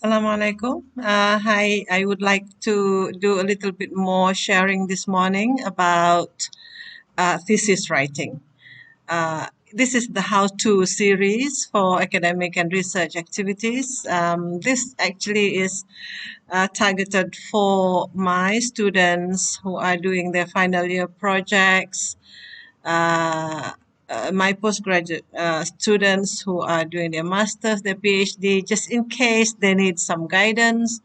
Assalamualaikum. Hi, I would like to do a little bit more sharing this morning about thesis writing. This is the how-to series for academic and research activities. This actually is targeted for my students who are doing their final year projects, uh, my postgraduate students who are doing their master's, their PhD, just in case they need some guidance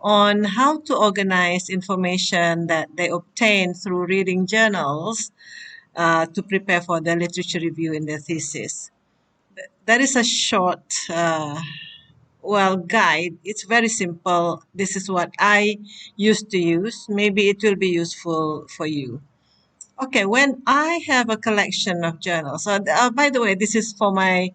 on how to organize information that they obtain through reading journals to prepare for their literature review in their thesis. That is a short, guide. It's very simple. This is what I used to use. Maybe it will be useful for you. Okay, when I have a collection of journals, by the way, this is for my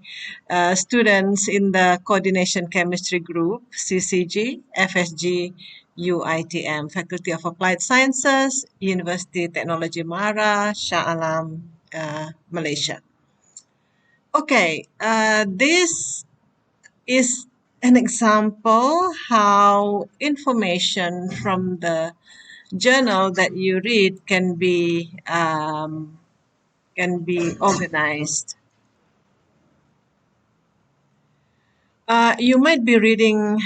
students in the Coordination Chemistry Group, CCG, FSG, UITM, Faculty of Applied Sciences, University Technology Mara, Shah Alam, Malaysia. Okay, this is an example how information from the journal that you read can be organized. You might be reading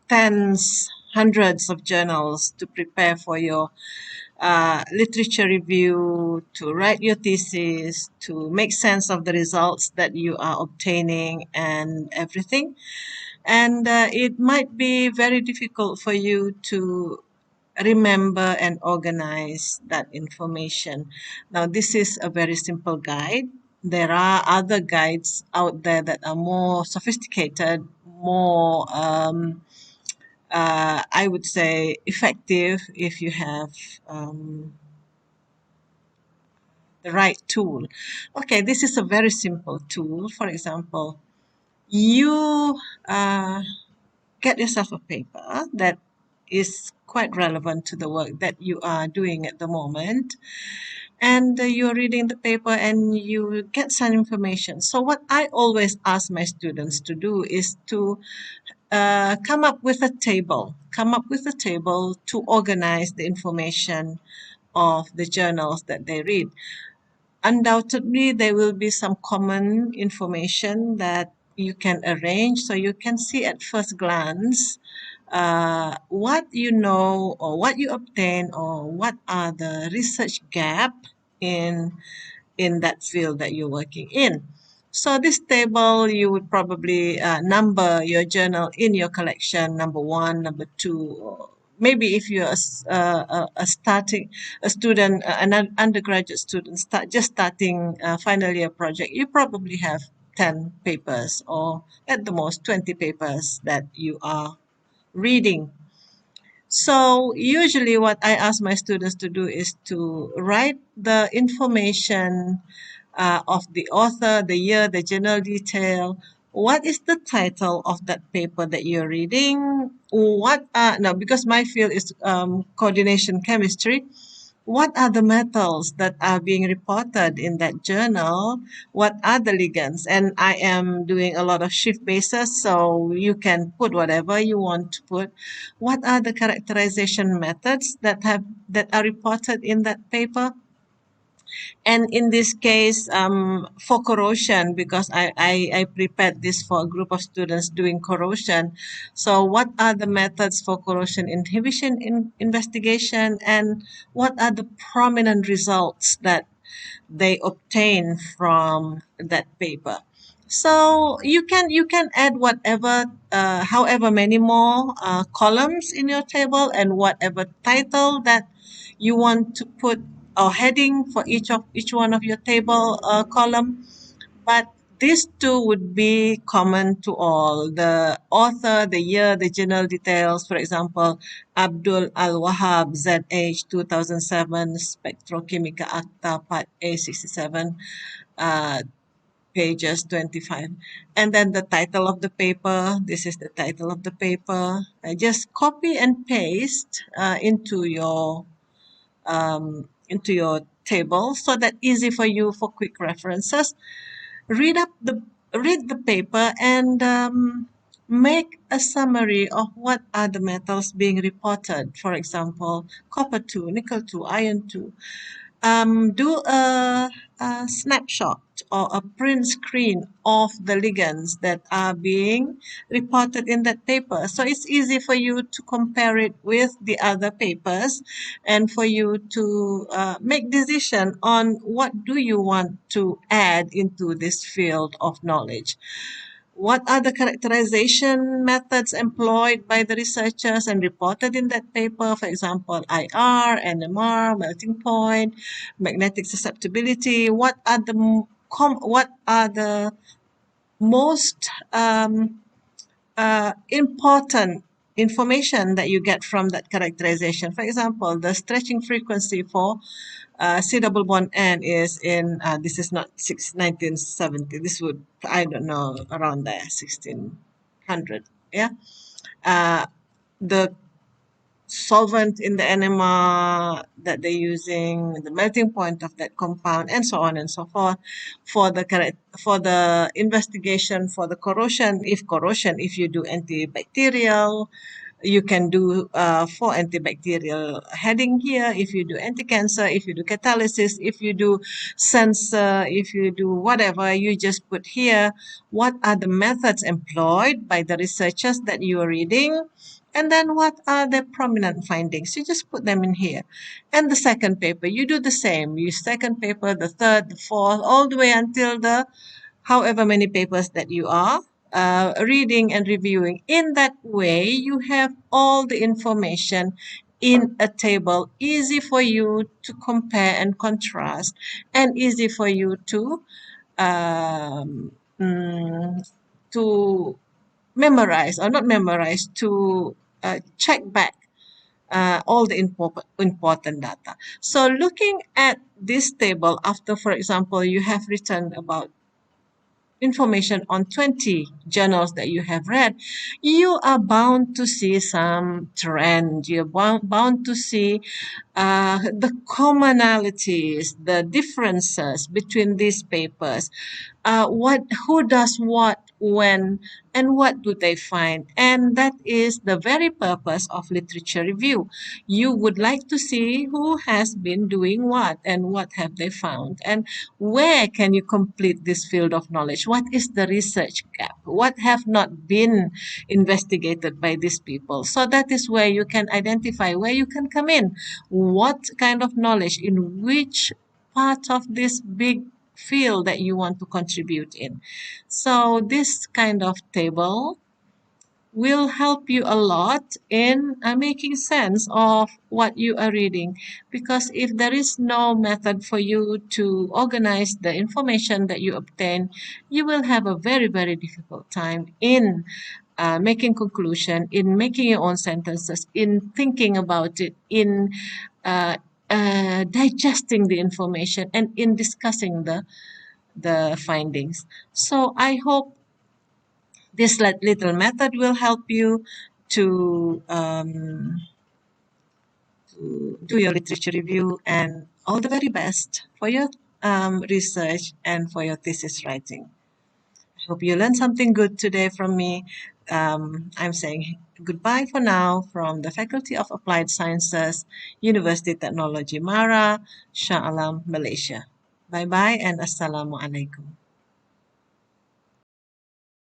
tens, hundreds of journals to prepare for your literature review, to write your thesis, to make sense of the results that you are obtaining and everything. And it might be very difficult for you to remember and organize that information. Now, this is a very simple guide. There are other guides out there that are more sophisticated, more, I would say, effective if you have the right tool. Okay, this is a very simple tool. For example, you get yourself a paper that is quite relevant to the work that you are doing at the moment, and you're reading the paper and you get some information. So what I always ask my students to do is to come up with a table to organize the information of the journals that they read. Undoubtedly, there will be some common information that you can arrange so you can see at first glance what you know or what you obtain or what are the research gap in in that field that you're working in. So this table, you would probably number your journal in your collection, number one, number two, or maybe if you're a student, an undergraduate student, just starting a final year project, you probably have 10 papers or at the most 20 papers that you are reading. So usually what I ask my students to do is to write the information of the author, the year, the journal detail. What is the title of that paper that you're reading? Now, because my field is coordination chemistry, what are the metals that are being reported in that journal? What are the ligands? And I am doing a lot of shift bases, so you can put whatever you want to put. What are the characterization methods that are reported in that paper? And in this case, for corrosion, because I prepared this for a group of students doing corrosion. So what are the methods for corrosion inhibition investigation, and what are the prominent results that they obtain from that paper? So you can add whatever, however many more columns in your table and whatever title that you want to put or heading for each one of your table column. But these two would be common to all: the author, the year, the journal details. For example, Abdul Al Wahab, ZH 2007, Spectrochemica Acta, Part A 67. Pages 25, and then the title of the paper. This is the title of the paper. Just copy and paste into your table so that easy for you for quick references. Read up the read the paper and make a summary of what are the metals being reported. For example, copper 2, nickel 2, iron 2. Do a snapshot or a print screen of the ligands that are being reported in that paper. So it's easy for you to compare it with the other papers and for you to make decision on what do you want to add into this field of knowledge. What are the characterization methods employed by the researchers and reported in that paper? For example, IR, NMR, melting point, magnetic susceptibility. What are the most important information that you get from that characterization? For example, the stretching frequency for C double bond N is in, this is not 1970, this would, I don't know, around there, 1600, yeah. The solvent in the enema that they're using, the melting point of that compound, and so on and so forth. For the investigation for the corrosion, if you do antibacterial, you can do for antibacterial heading here. If you do anti-cancer, if you do catalysis, if you do sensor, if you do whatever, you just put here what are the methods employed by the researchers that you are reading, and then what are the prominent findings. You just put them in here. And the second paper, you do the same. You second paper, the third, the fourth, all the way until the however many papers that you are reading and reviewing. In that way, you have all the information in a table, easy for you to compare and contrast, and easy for you um, mm, to memorize, or not memorize, to check back all the important data. So looking at this table after, for example, you have written about information on 20 journals that you have read, you are bound to see some trend. You're bound to see the commonalities, the differences between these papers. Who does what, when, and what do they find? And that is the very purpose of literature review. You would like to see who has been doing what and what have they found, and where can you complete this field of knowledge? What is the research gap? What have not been investigated by these people? So that is where you can identify where you can come in. What kind of knowledge in which part of this big field that you want to contribute in. So this kind of table will help you a lot in making sense of what you are reading, because if there is no method for you to organize the information that you obtain, you will have a very, very difficult time in making conclusion, in making your own sentences, in thinking about it, in uh, digesting the information, and in discussing the findings. So I hope this little method will help you to do your literature review, and all the very best for your research and for your thesis writing. I hope you learned something good today from me. I'm saying goodbye for now from the Faculty of Applied Sciences, University Technology Mara, Shah Alam, Malaysia. Bye-bye and Assalamualaikum.